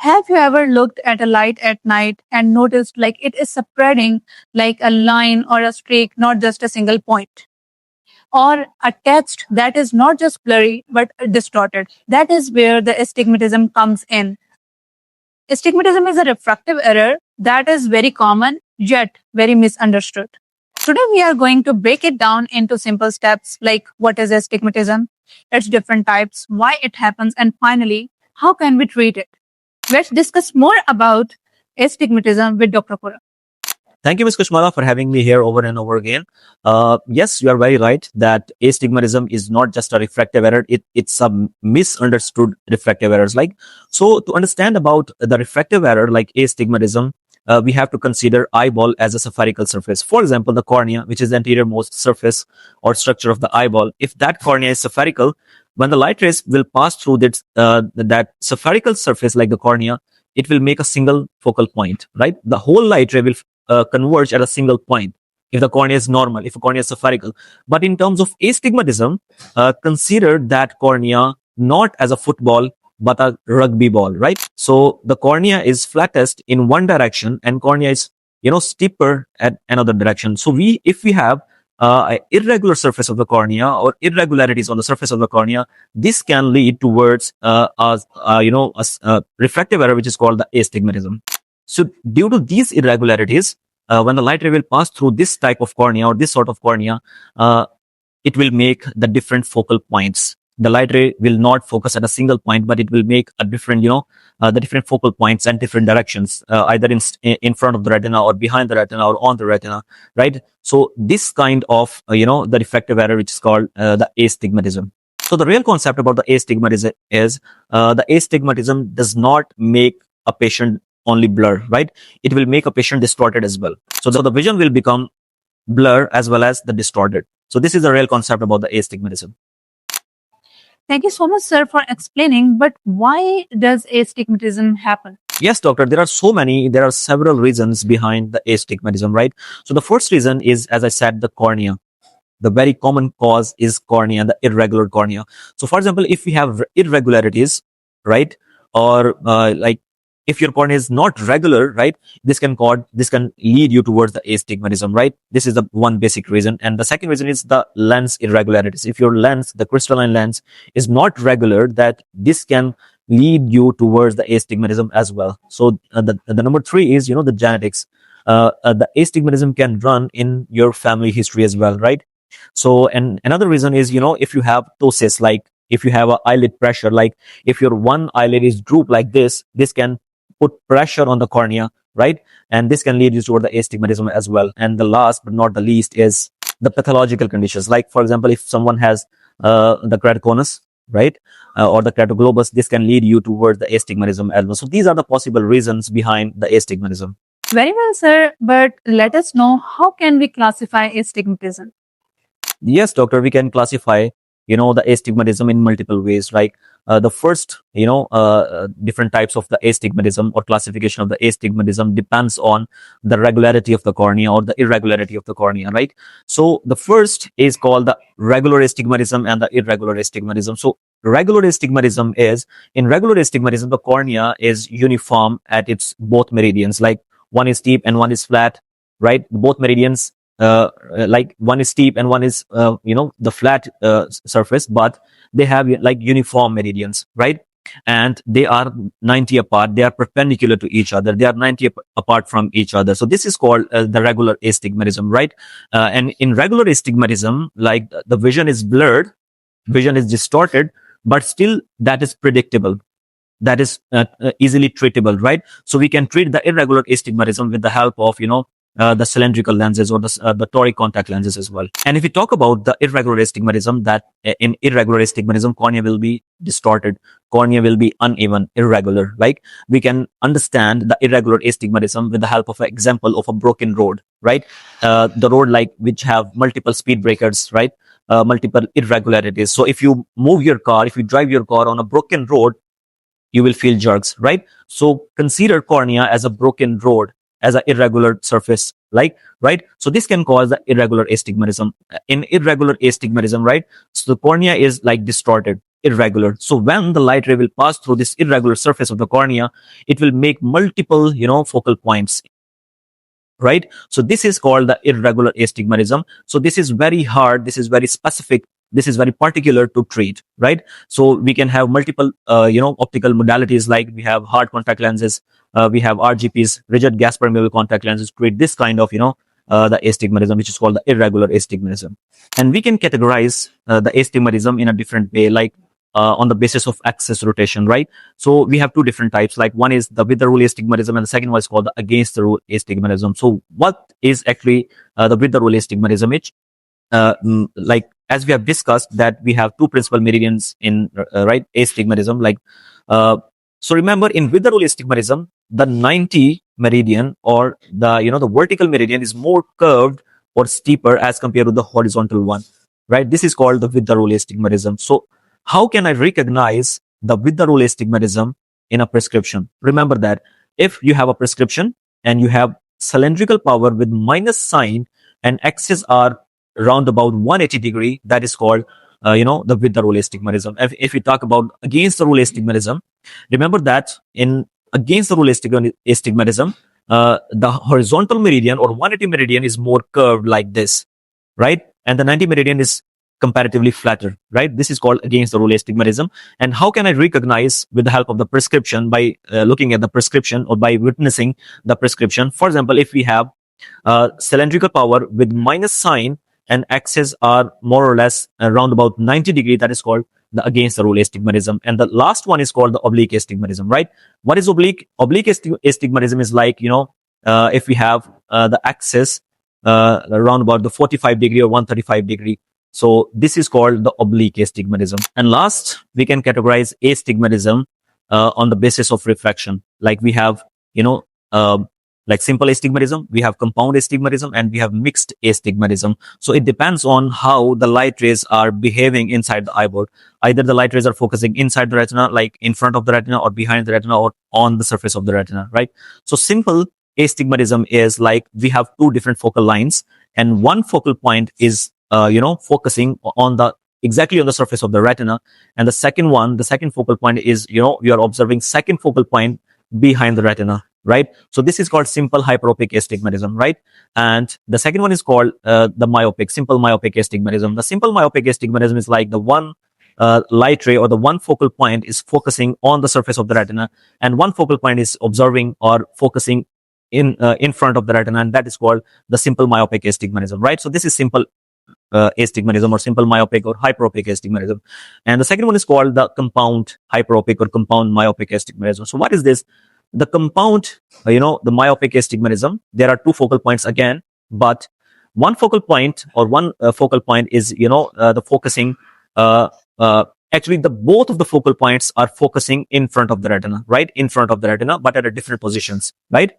Have you ever looked at a light at night and noticed like it is spreading like a line or a streak, not just a single point? Or a text that is not just blurry but distorted. That is where the astigmatism comes in. Astigmatism is a refractive error that is very common yet very misunderstood. Today we are going to break it down into simple steps like what is astigmatism, its different types, why it happens, and finally, how can we treat it? Let's discuss more about astigmatism with Dr. Khurram. Thank you, Ms. Kushmala, for having me here over and over again. Yes, you are very right that astigmatism is not just a refractive error; it's a misunderstood refractive errors. So, to understand about the refractive error like astigmatism, we have to consider eyeball as a spherical surface. For example, the cornea, which is the anterior-most surface or structure of the eyeball. If that cornea is spherical, when the light rays will pass through that spherical surface like the cornea, it will make a single focal point, right? The whole light ray will converge at a single point if the cornea is normal, if a cornea is spherical. But in terms of astigmatism, consider that cornea not as a football but a rugby ball, right? So the cornea is flattest in one direction and cornea is steeper at another direction. So if we have a irregular surface of the cornea or irregularities on the surface of the cornea, this can lead towards a refractive error which is called the astigmatism. So due to these irregularities, when the light ray will pass through this type of cornea or this sort of cornea, it will make the different focal points. The light ray will not focus at a single point, but it will make a different, the different focal points and different directions, either in front of the retina or behind the retina or on the retina, right? So this kind of, the refractive error, which is called the astigmatism. So the real concept about the astigmatism is the astigmatism does not make a patient only blur, right? It will make a patient distorted as well. So the vision will become blur as well as the distorted. So this is the real concept about the astigmatism. Thank you so much, sir, for explaining. But why does astigmatism happen? Yes, doctor, there are several reasons behind the astigmatism, right? So the first reason is, as I said, the cornea. The very common cause is cornea, the irregular cornea. So for example, if we have irregularities, right? Or if your cornea is not regular, right, this can lead you towards the astigmatism, right? This is the one basic reason. And the second reason is the lens irregularities. If your lens, the crystalline lens, is not regular, that this can lead you towards the astigmatism as well. So the number three is, the genetics. The astigmatism can run in your family history as well, right? So, and another reason is, if you have ptosis, like if you have an eyelid pressure, like if your one eyelid is drooped like this can put pressure on the cornea, right? And this can lead you toward the astigmatism as well. And the last but not the least is the pathological conditions. Like, for example, if someone has the keratoconus, right, or the keratoglobus, this can lead you towards the astigmatism as well. So these are the possible reasons behind the astigmatism. Very well, sir. But let us know, how can we classify astigmatism? Yes, doctor, we can classify the astigmatism in multiple ways. Like the first, different types of the astigmatism or classification of the astigmatism depends on the regularity of the cornea or the irregularity of the cornea, right? So the first is called the regular astigmatism and the irregular astigmatism. So regular astigmatism is, in regular astigmatism, the cornea is uniform at its both meridians, like one is steep and one is flat, right? Both meridians, like one is steep and one is the flat surface, but they have like uniform meridians, right? And they are 90 apart. They are perpendicular to each other. They are 90 apart from each other. So this is called the regular astigmatism, right? And in regular astigmatism, like the vision is blurred, vision is distorted, but still that is predictable, that is easily treatable, right? So we can treat the irregular astigmatism with the help of the cylindrical lenses or the toric contact lenses as well. And if we talk about the irregular astigmatism, that in irregular astigmatism, cornea will be distorted, cornea will be uneven, irregular. Like we can understand the irregular astigmatism with the help of an example of a broken road, right? The road like which have multiple speed breakers, right? Multiple irregularities. So if you move your car, if you drive your car on a broken road, you will feel jerks, right? So consider cornea as a broken road, as an irregular surface, like, right? So this can cause the irregular astigmatism. In irregular astigmatism, right? So the cornea is like distorted. irregular. So when the light ray will pass through this irregular surface of the cornea, it will make multiple, focal points, right? So this is called the irregular astigmatism. So this is very hard, this is very specific, this is very particular to treat, right? So we can have multiple optical modalities, like we have hard contact lenses, we have RGPs, rigid gas permeable contact lenses, create this kind of the astigmatism, which is called the irregular astigmatism. And we can categorize the astigmatism in a different way, like on the basis of axis rotation, right? So we have two different types. Like one is the with the rule astigmatism, and the second one is called the against the rule astigmatism. So what is actually the with the rule astigmatism? Which, like as we have discussed, that we have two principal meridians in right astigmatism. Like so, remember in with the rule astigmatism, the 90 meridian, or the vertical meridian, is more curved or steeper as compared to the horizontal one, right? This is called the with the rule astigmatism. So how can I recognize the with the rule astigmatism in a prescription? Remember that if you have a prescription and you have cylindrical power with minus sign and axes are round about 180-degree, that is called the with the rule astigmatism. If we talk about against the rule astigmatism, remember that in against the rule astigmatism, the horizontal meridian or 180 meridian is more curved like this, right? And the 90 meridian is comparatively flatter, right? This is called against the rule astigmatism. And how can I recognize with the help of the prescription? By looking at the prescription or by witnessing the prescription. For example, if we have cylindrical power with minus sign and axes are more or less around about 90-degree, that is called the against the rule astigmatism. And the last one is called the oblique astigmatism, right? What is oblique? Oblique astigmatism is like, if we have the axis around about the 45-degree or 135-degree. So this is called the oblique astigmatism. And last, we can categorize astigmatism on the basis of refraction. Like we have, like simple astigmatism, we have compound astigmatism, and we have mixed astigmatism. So it depends on how the light rays are behaving inside the eyeball. Either the light rays are focusing inside the retina, like in front of the retina, or behind the retina, or on the surface of the retina, right? So simple astigmatism is like we have two different focal lines, and one focal point is focusing on the exactly on the surface of the retina, and the second focal point is you are observing second focal point behind the retina, right? So this is called simple hyperopic astigmatism, right? And the second one is called the simple myopic astigmatism. The simple myopic astigmatism is like the one light ray or the one focal point is focusing on the surface of the retina, and one focal point is observing or focusing in front of the retina, and that is called the simple myopic astigmatism, right? So this is simple astigmatism, or simple myopic or hyperopic astigmatism. And the second one is called the compound hyperopic or compound myopic astigmatism. So what is this? The compound, the myopic astigmatism, there are two focal points again, but one focal point or one focal point is, the focusing, actually the both of the focal points are focusing in front of the retina, right? In front of the retina, but at a different positions, right?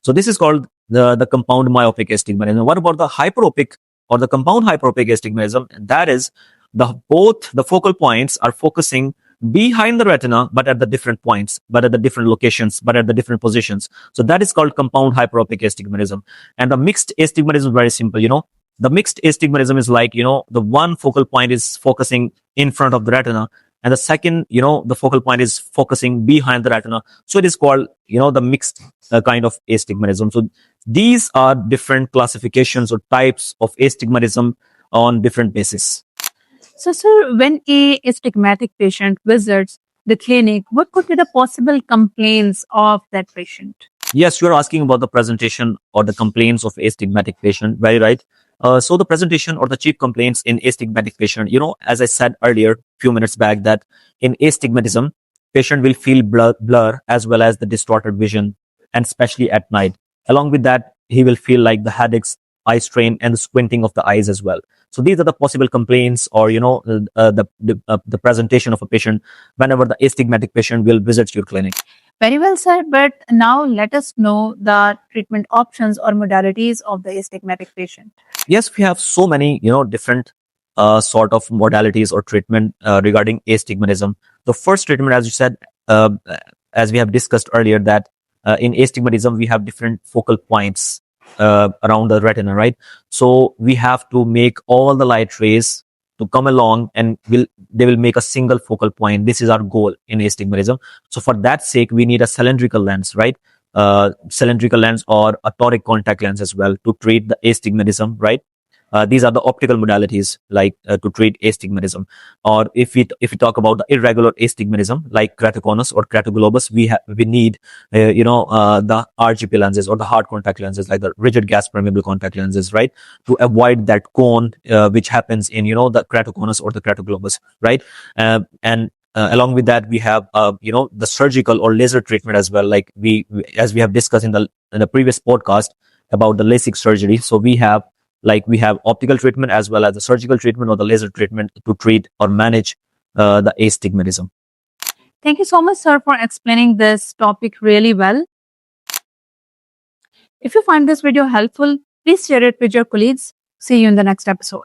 So this is called the compound myopic astigmatism. What about the hyperopic or the compound hyperopic astigmatism? That is both the focal points are focusing behind the retina, but at the different points, but at the different locations, but at the different positions. So that is called compound hyperopic astigmatism. And the mixed astigmatism is very simple. The mixed astigmatism is like, the one focal point is focusing in front of the retina, and the second, the focal point is focusing behind the retina. So it is called, the mixed kind of astigmatism. So these are different classifications or types of astigmatism on different bases. So, sir, when a astigmatic patient visits the clinic, what could be the possible complaints of that patient? Yes, you're asking about the presentation or the complaints of astigmatic patient. Very right. So the presentation or the chief complaints in astigmatic patient, as I said earlier, few minutes back, that in astigmatism, patient will feel blur as well as the distorted vision, and especially at night. Along with that, he will feel like the headaches, eye strain, and the squinting of the eyes as well. So these are the possible complaints, or the presentation of a patient whenever the astigmatic patient will visit your clinic. Very well, sir. But now let us know the treatment options or modalities of the astigmatic patient. Yes, we have so many, different sort of modalities or treatment regarding astigmatism. The first treatment, as you said, as we have discussed earlier, that in astigmatism, we have different focal points around the retina, right? So we have to make all the light rays to come along and they will make a single focal point. This is our goal in astigmatism. So for that sake, we need a cylindrical lens, right? Cylindrical lens or a toric contact lens as well to treat the astigmatism, right? These are the optical modalities like to treat astigmatism. Or if we talk about the irregular astigmatism like keratoconus or keratoglobus, we need the RGP lenses or the hard contact lenses like the rigid gas permeable contact lenses, right, to avoid that cone which happens in the keratoconus or the keratoglobus, right? And along with that, we have the surgical or laser treatment as well, like as we have discussed in the previous podcast about the LASIK surgery. So we have optical treatment as well as the surgical treatment or the laser treatment to treat or manage the astigmatism. Thank you so much, sir, for explaining this topic really well. If you find this video helpful, please share it with your colleagues. See you in the next episode.